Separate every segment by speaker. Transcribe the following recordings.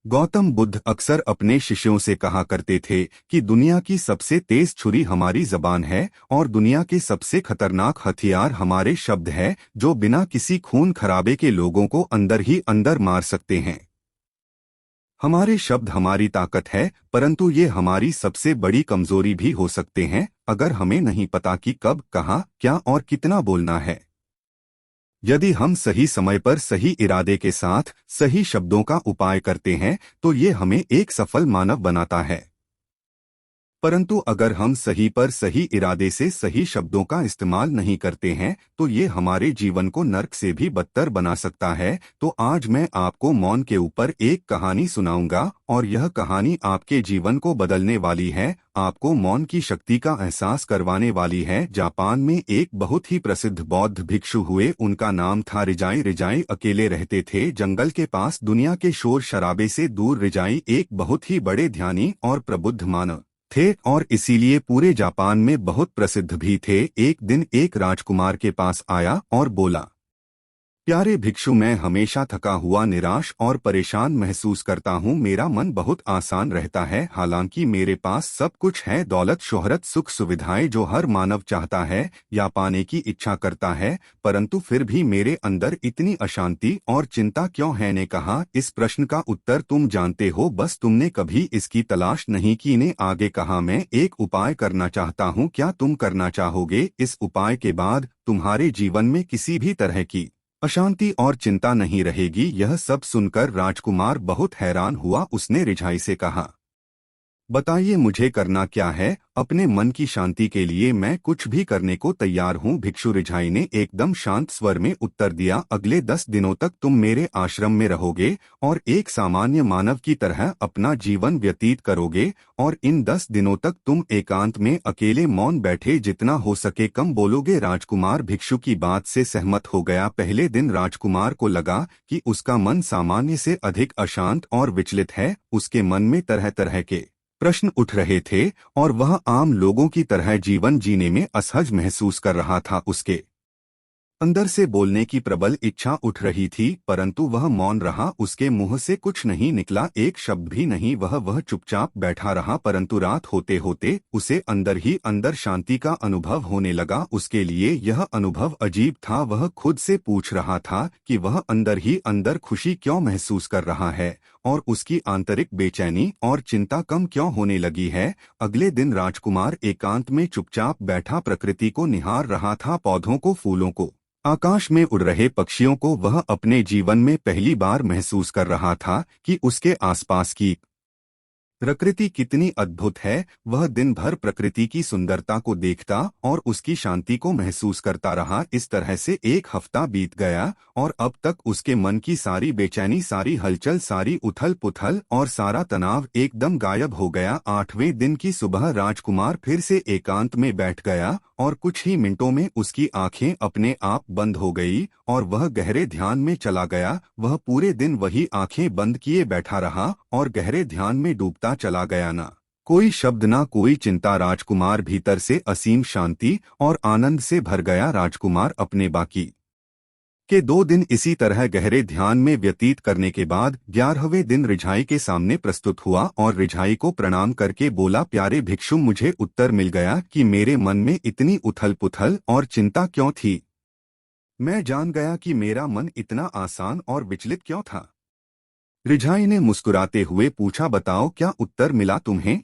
Speaker 1: गौतम बुद्ध अक्सर अपने शिष्यों से कहा करते थे कि दुनिया की सबसे तेज छुरी हमारी जबान है और दुनिया के सबसे खतरनाक हथियार हमारे शब्द है, जो बिना किसी खून खराबे के लोगों को अंदर ही अंदर मार सकते हैं। हमारे शब्द हमारी ताकत है, परंतु ये हमारी सबसे बड़ी कमजोरी भी हो सकते हैं अगर हमें नहीं पता कि कब, कहाँ, क्या और कितना बोलना है। यदि हम सही समय पर सही इरादे के साथ सही शब्दों का उपाय करते हैं तो ये हमें एक सफल मानव बनाता है। परंतु अगर हम सही पर सही इरादे से सही शब्दों का इस्तेमाल नहीं करते हैं तो ये हमारे जीवन को नर्क से भी बदतर बना सकता है। तो आज मैं आपको मौन के ऊपर एक कहानी सुनाऊंगा और यह कहानी आपके जीवन को बदलने वाली है, आपको मौन की शक्ति का एहसास करवाने वाली है। जापान में एक बहुत ही प्रसिद्ध बौद्ध भिक्षु हुए, उनका नाम था रिजाई। रिजाई अकेले रहते थे जंगल के पास, दुनिया के शोर शराबे से दूर। रिजाई एक बहुत ही बड़े ध्यानी और प्रबुद्ध मानव थे और इसीलिए पूरे जापान में बहुत प्रसिद्ध भी थे। एक दिन एक राजकुमार के पास आया और बोला, प्यारे भिक्षु, मैं हमेशा थका हुआ, निराश और परेशान महसूस करता हूँ। मेरा मन बहुत आसान रहता है, हालांकि मेरे पास सब कुछ है, दौलत, शोहरत, सुख, सुविधाएं जो हर मानव चाहता है या पाने की इच्छा करता है, परंतु फिर भी मेरे अंदर इतनी अशांति और चिंता क्यों है। ने कहा, इस प्रश्न का उत्तर तुम जानते हो, बस तुमने कभी इसकी तलाश नहीं की। ने आगे कहा, मैं एक उपाय करना चाहता हूँ, क्या तुम करना चाहोगे? इस उपाय के बाद तुम्हारे जीवन में किसी भी तरह की अशांति और चिंता नहीं रहेगी। यह सब सुनकर राजकुमार बहुत हैरान हुआ। उसने रिझाई से कहा, बताइए मुझे करना क्या है? अपने मन की शांति के लिए मैं कुछ भी करने को तैयार हूँ। भिक्षु रिझाई ने एकदम शांत स्वर में उत्तर दिया, अगले 10 दिनों तक तुम मेरे आश्रम में रहोगे और एक सामान्य मानव की तरह अपना जीवन व्यतीत करोगे और इन 10 दिनों तक तुम एकांत में अकेले मौन बैठे, जितना हो सके कम बोलोगे। राजकुमार भिक्षु की बात से सहमत हो गया। पहले दिन राजकुमार को लगा कि उसका मन सामान्य से अधिक अशांत और विचलित है। उसके मन में तरह तरह के प्रश्न उठ रहे थे और वह आम लोगों की तरह जीवन जीने में असहज महसूस कर रहा था। उसके अंदर से बोलने की प्रबल इच्छा उठ रही थी, परंतु वह मौन रहा। उसके मुंह से कुछ नहीं निकला, एक शब्द भी नहीं। वह चुपचाप बैठा रहा। परंतु रात होते होते उसे अंदर ही अंदर शांति का अनुभव होने लगा। उसके लिए यह अनुभव अजीब था। वह खुद से पूछ रहा था कि वह अंदर ही अंदर खुशी क्यों महसूस कर रहा है और उसकी आंतरिक बेचैनी और चिंता कम क्यों होने लगी है। अगले दिन राजकुमार एकांत में चुपचाप बैठा प्रकृति को निहार रहा था, पौधों को, फूलों को, आकाश में उड़ रहे पक्षियों को। वह अपने जीवन में पहली बार महसूस कर रहा था कि उसके आसपास की प्रकृति कितनी अद्भुत है। वह दिन भर प्रकृति की सुंदरता को देखता और उसकी शांति को महसूस करता रहा। इस तरह से एक हफ्ता बीत गया और अब तक उसके मन की सारी बेचैनी, सारी हलचल, सारी उथल पुथल और सारा तनाव एकदम गायब हो गया। 8वें दिन की सुबह राजकुमार फिर से एकांत में बैठ गया और कुछ ही मिनटों में उसकी आंखें अपने आप बंद हो गई और वह गहरे ध्यान में चला गया। वह पूरे दिन वही आंखें बंद किए बैठा रहा और गहरे ध्यान में डूबता चला गया। ना कोई शब्द, ना कोई चिंता। राजकुमार भीतर से असीम शांति और आनंद से भर गया। राजकुमार अपने बाकी के 2 दिन इसी तरह गहरे ध्यान में व्यतीत करने के बाद 11वें दिन रिझाई के सामने प्रस्तुत हुआ और रिझाई को प्रणाम करके बोला, प्यारे भिक्षु, मुझे उत्तर मिल गया कि मेरे मन में इतनी उथल पुथल और चिंता क्यों थी। मैं जान गया कि मेरा मन इतना आसान और विचलित क्यों था। रिझाई ने मुस्कुराते हुए पूछा, बताओ क्या उत्तर मिला तुम्हें?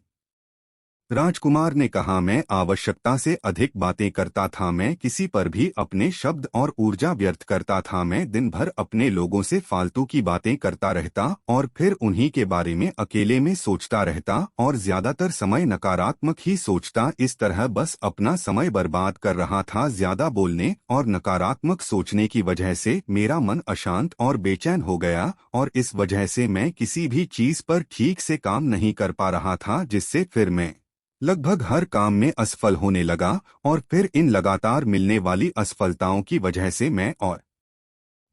Speaker 1: राजकुमार ने कहा, मैं आवश्यकता से अधिक बातें करता था, मैं किसी पर भी अपने शब्द और ऊर्जा व्यर्थ करता था, मैं दिन भर अपने लोगों से फालतू की बातें करता रहता और फिर उन्हीं के बारे में अकेले में सोचता रहता और ज्यादातर समय नकारात्मक ही सोचता। इस तरह बस अपना समय बर्बाद कर रहा था। ज्यादा बोलने और नकारात्मक सोचने की वजह से मेरा मन अशांत और बेचैन हो गया और इस वजह से मैं किसी भी चीज पर ठीक से काम नहीं कर पा रहा था, जिससे फिर मैं लगभग हर काम में असफल होने लगा और फिर इन लगातार मिलने वाली असफलताओं की वजह से मैं और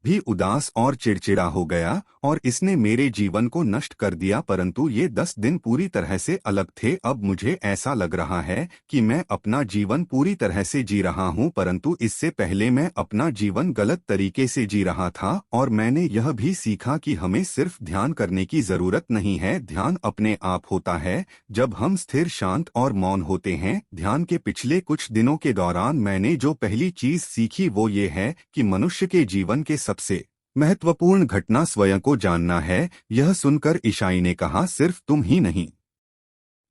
Speaker 1: भी उदास और चिड़चिड़ा हो गया और इसने मेरे जीवन को नष्ट कर दिया। परंतु ये 10 दिन पूरी तरह से अलग थे। अब मुझे ऐसा लग रहा है कि मैं अपना जीवन पूरी तरह से जी रहा हूँ, परंतु इससे पहले मैं अपना जीवन गलत तरीके से जी रहा था। और मैंने यह भी सीखा कि हमें सिर्फ ध्यान करने की जरूरत नहीं है, ध्यान अपने आप होता है जब हम स्थिर, शांत और मौन होते हैं। ध्यान के पिछले कुछ दिनों के दौरान मैंने जो पहली चीज सीखी वो ये है कि मनुष्य के जीवन के सबसे महत्वपूर्ण घटना स्वयं को जानना है। यह सुनकर ईशाई ने कहा, सिर्फ तुम ही नहीं,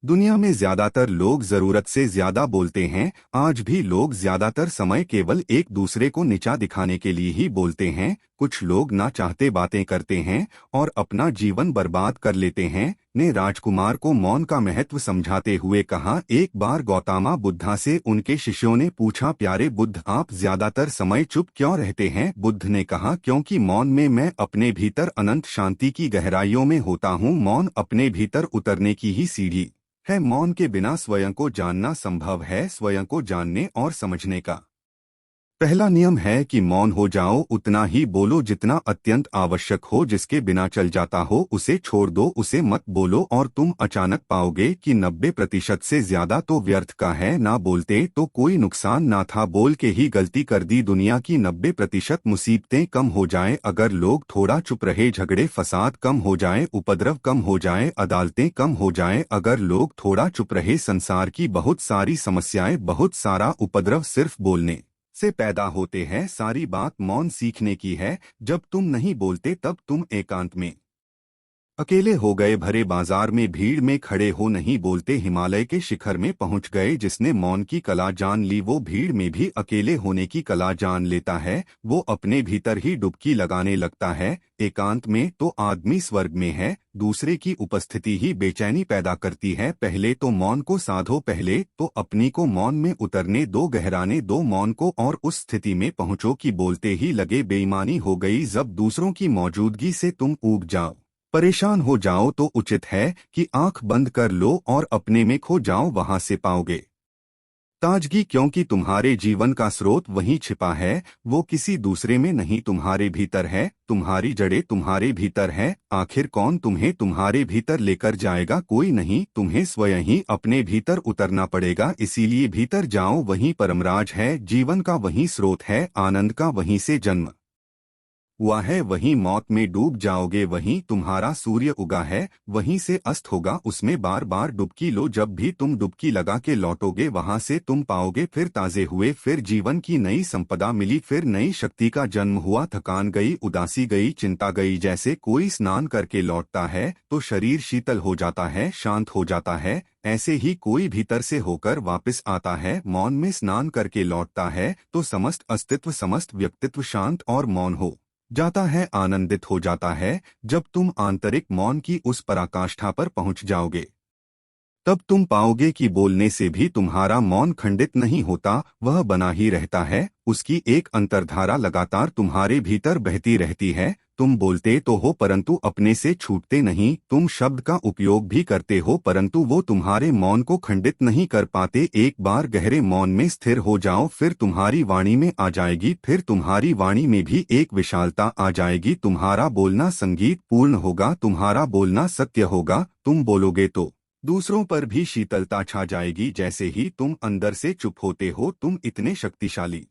Speaker 1: दुनिया में ज्यादातर लोग जरूरत से ज्यादा बोलते हैं। आज भी लोग ज्यादातर समय केवल एक दूसरे को नीचा दिखाने के लिए ही बोलते हैं। कुछ लोग ना चाहते बातें करते हैं और अपना जीवन बर्बाद कर लेते हैं। ने राजकुमार को मौन का महत्व समझाते हुए कहा। एक बार गौतमा बुद्धा से उनके शिष्यों ने पूछा, प्यारे बुद्ध, आप ज्यादातर समय चुप क्यों रहते हैं? बुद्ध ने कहा, क्योंकि मौन में मैं अपने भीतर अनंत शांति की गहराइयों में होता हूँ। मौन अपने भीतर उतरने की ही सीढ़ी है। मौन के बिना स्वयं को जानना संभव है। स्वयं को जानने और समझने का पहला नियम है कि मौन हो जाओ, उतना ही बोलो जितना अत्यंत आवश्यक हो। जिसके बिना चल जाता हो उसे छोड़ दो, उसे मत बोलो और तुम अचानक पाओगे कि 90% से ज्यादा तो व्यर्थ का है। ना बोलते तो कोई नुकसान ना था, बोल के ही गलती कर दी। दुनिया की 90% मुसीबतें कम हो जाए अगर लोग थोड़ा चुप रहे, झगड़े फसाद कम हो जाए, उपद्रव कम हो जाए, अदालतें कम हो जाए अगर लोग थोड़ा चुप रहे। संसार की बहुत सारी समस्याएं, बहुत सारा उपद्रव सिर्फ बोलने से पैदा होते हैं। सारी बात मौन सीखने की है। जब तुम नहीं बोलते तब तुम एकांत में अकेले हो गए, भरे बाजार में भीड़ में खड़े हो, नहीं बोलते, हिमालय के शिखर में पहुंच गए। जिसने मौन की कला जान ली वो भीड़ में भी अकेले होने की कला जान लेता है। वो अपने भीतर ही डुबकी लगाने लगता है। एकांत में तो आदमी स्वर्ग में है। दूसरे की उपस्थिति ही बेचैनी पैदा करती है। पहले तो मौन को साधो, पहले तो अपनी को मौन में उतरने दो, गहराने दो मौन को और उस स्थिति में पहुंचो कि बोलते ही लगे बेईमानी हो गई। जब दूसरों की मौजूदगी से तुम ऊब जाओ, परेशान हो जाओ तो उचित है कि आंख बंद कर लो और अपने में खो जाओ, वहां से पाओगे ताजगी। क्योंकि तुम्हारे जीवन का स्रोत वहीं छिपा है, वो किसी दूसरे में नहीं, तुम्हारे भीतर है। तुम्हारी जड़ें तुम्हारे भीतर है। आखिर कौन तुम्हें तुम्हारे भीतर लेकर जाएगा? कोई नहीं, तुम्हें स्वयं ही अपने भीतर उतरना पड़ेगा। इसीलिए भीतर जाओ, वहीं परमराज है, जीवन का वहीं स्रोत है, आनंद का वहीं से जन्म हुआ है, वहीं मौत में डूब जाओगे, वहीं तुम्हारा सूर्य उगा है, वहीं से अस्त होगा। उसमें बार बार डुबकी लो, जब भी तुम डुबकी लगा के लौटोगे वहां से तुम पाओगे फिर ताजे हुए, फिर जीवन की नई संपदा मिली, फिर नई शक्ति का जन्म हुआ। थकान गई, उदासी गई, चिंता गई। जैसे कोई स्नान करके लौटता है तो शरीर शीतल हो जाता है, शांत हो जाता है, ऐसे ही कोई भीतर से होकर वापस आता है, मौन में स्नान करके लौटता है तो समस्त अस्तित्व, समस्त व्यक्तित्व शांत और मौन हो जाता है, आनंदित हो जाता है। जब तुम आंतरिक मौन की उस पराकाष्ठा पर पहुंच जाओगे तब तुम पाओगे कि बोलने से भी तुम्हारा मौन खंडित नहीं होता, वह बना ही रहता है। उसकी एक अंतर्धारा लगातार तुम्हारे भीतर बहती रहती है। तुम बोलते तो हो परंतु अपने से छूटते नहीं। तुम शब्द का उपयोग भी करते हो परंतु वो तुम्हारे मौन को खंडित नहीं कर पाते। एक बार गहरे मौन में स्थिर हो जाओ, फिर तुम्हारी वाणी में आ जाएगी, फिर तुम्हारी वाणी में भी एक विशालता आ जाएगी। तुम्हारा बोलना संगीत पूर्ण होगा, तुम्हारा बोलना सत्य होगा। तुम बोलोगे तो दूसरों पर भी शीतलता छा जाएगी। जैसे ही तुम अंदर से चुप होते हो तुम इतने शक्तिशाली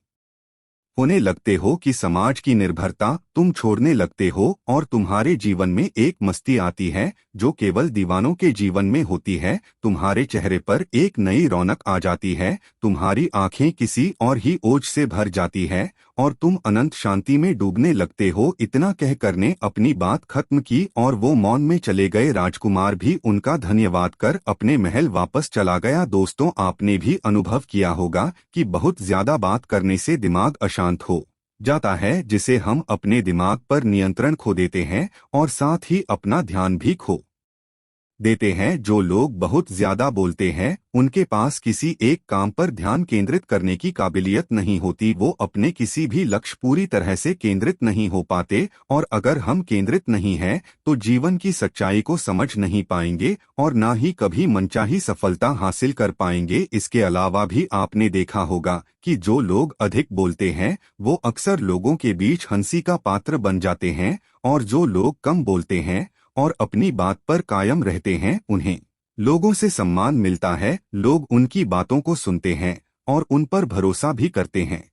Speaker 1: होने लगते हो कि समाज की निर्भरता तुम छोड़ने लगते हो और तुम्हारे जीवन में एक मस्ती आती है जो केवल दीवानों के जीवन में होती है। तुम्हारे चेहरे पर एक नई रौनक आ जाती है, तुम्हारी आंखें किसी और ही ओज से भर जाती है और तुम अनंत शांति में डूबने लगते हो। इतना कहकर ने अपनी बात खत्म की और वो मौन में चले गए। राजकुमार भी उनका धन्यवाद कर अपने महल वापस चला गया। दोस्तों, आपने भी अनुभव किया होगा कि बहुत ज्यादा बात करने से दिमाग अशांत हो जाता है, जिसे हम अपने दिमाग पर नियंत्रण खो देते हैं और साथ ही अपना ध्यान भी खो देते हैं। जो लोग बहुत ज्यादा बोलते हैं उनके पास किसी एक काम पर ध्यान केंद्रित करने की काबिलियत नहीं होती। वो अपने किसी भी लक्ष्य पूरी तरह से केंद्रित नहीं हो पाते, और अगर हम केंद्रित नहीं हैं तो जीवन की सच्चाई को समझ नहीं पाएंगे और ना ही कभी मनचाही सफलता हासिल कर पाएंगे। इसके अलावा भी आपने देखा होगा कि जो लोग अधिक बोलते हैं वो अक्सर लोगों के बीच हंसी का पात्र बन जाते हैं, और जो लोग कम बोलते हैं और अपनी बात पर कायम रहते हैं उन्हें लोगों से सम्मान मिलता है। लोग उनकी बातों को सुनते हैं और उन पर भरोसा भी करते हैं।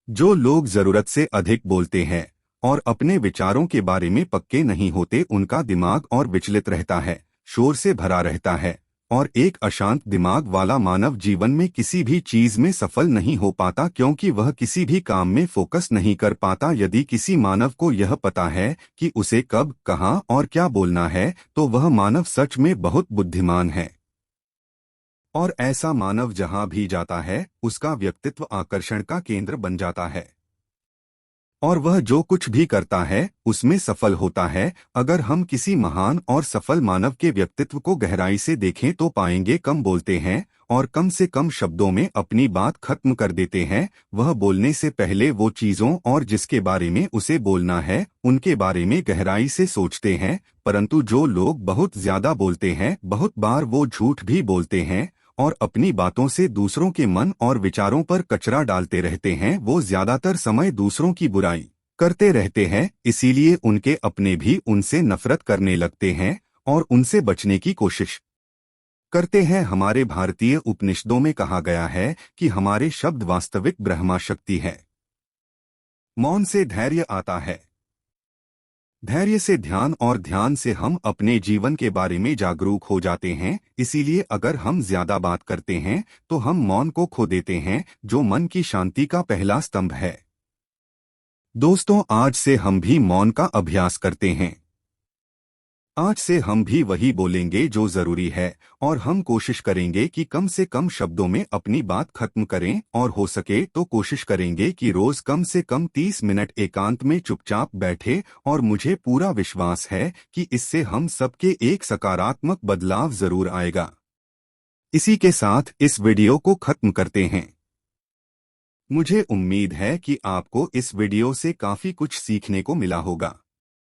Speaker 1: जो लोग जरूरत से अधिक बोलते हैं और अपने विचारों के बारे में पक्के नहीं होते, उनका दिमाग और विचलित रहता है, शोर से भरा रहता है, और एक अशांत दिमाग वाला मानव जीवन में किसी भी चीज में सफल नहीं हो पाता, क्योंकि वह किसी भी काम में फोकस नहीं कर पाता। यदि किसी मानव को यह पता है कि उसे कब, कहां और क्या बोलना है, तो वह मानव सच में बहुत बुद्धिमान है। और ऐसा मानव जहां भी जाता है उसका व्यक्तित्व आकर्षण का केंद्र बन जाता है, और वह जो कुछ भी करता है उसमें सफल होता है। अगर हम किसी महान और सफल मानव के व्यक्तित्व को गहराई से देखें तो पाएंगे कम बोलते हैं और कम से कम शब्दों में अपनी बात खत्म कर देते हैं। वह बोलने से पहले वो चीजों और जिसके बारे में उसे बोलना है उनके बारे में गहराई से सोचते हैं। परंतु जो लोग बहुत ज्यादा बोलते हैं, बहुत बार वो झूठ भी बोलते हैं और अपनी बातों से दूसरों के मन और विचारों पर कचरा डालते रहते हैं। वो ज्यादातर समय दूसरों की बुराई करते रहते हैं, इसीलिए उनके अपने भी उनसे नफरत करने लगते हैं और उनसे बचने की कोशिश करते हैं। हमारे भारतीय उपनिषदों में कहा गया है कि हमारे शब्द वास्तविक ब्रह्मा शक्ति है। मौन से धैर्य आता है, धैर्य से ध्यान, और ध्यान से हम अपने जीवन के बारे में जागरूक हो जाते हैं। इसीलिए अगर हम ज्यादा बात करते हैं तो हम मौन को खो देते हैं, जो मन की शांति का पहला स्तंभ है। दोस्तों, आज से हम भी मौन का अभ्यास करते हैं। आज से हम भी वही बोलेंगे जो जरूरी है, और हम कोशिश करेंगे कि कम से कम शब्दों में अपनी बात खत्म करें, और हो सके तो कोशिश करेंगे कि रोज कम से कम 30 मिनट एकांत में चुपचाप बैठे। और मुझे पूरा विश्वास है कि इससे हम सबके एक सकारात्मक बदलाव जरूर आएगा। इसी के साथ इस वीडियो को खत्म करते हैं। मुझे उम्मीद है कि आपको इस वीडियो से काफी कुछ सीखने को मिला होगा।